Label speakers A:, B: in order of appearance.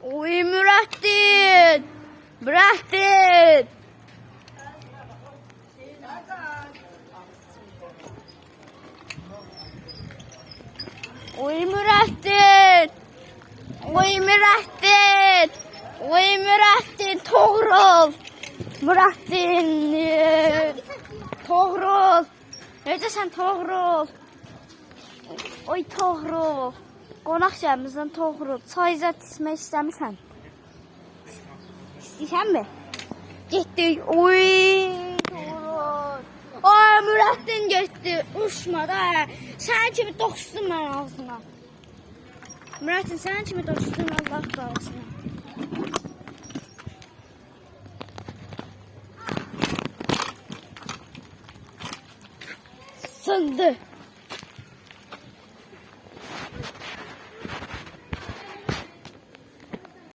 A: Oy Mürattin! Mürattin! Oy Mürattin! Oy Mürattin! Oy Mürattin Toğrul! Mürattin! Toğrul! Necəsən Toğrul? Oy Toğrul! Qonaq gəlmişsən Toğrul. Çay zət içmək istəmirsən? İstəyirsən? Getdik. Oy Toğrul! Ay Mürattin getdi. Uçma da. Sən kimi doxstum mən ağzına. Mürattin sən kimi doxstum Allah qarşısına. Sındı.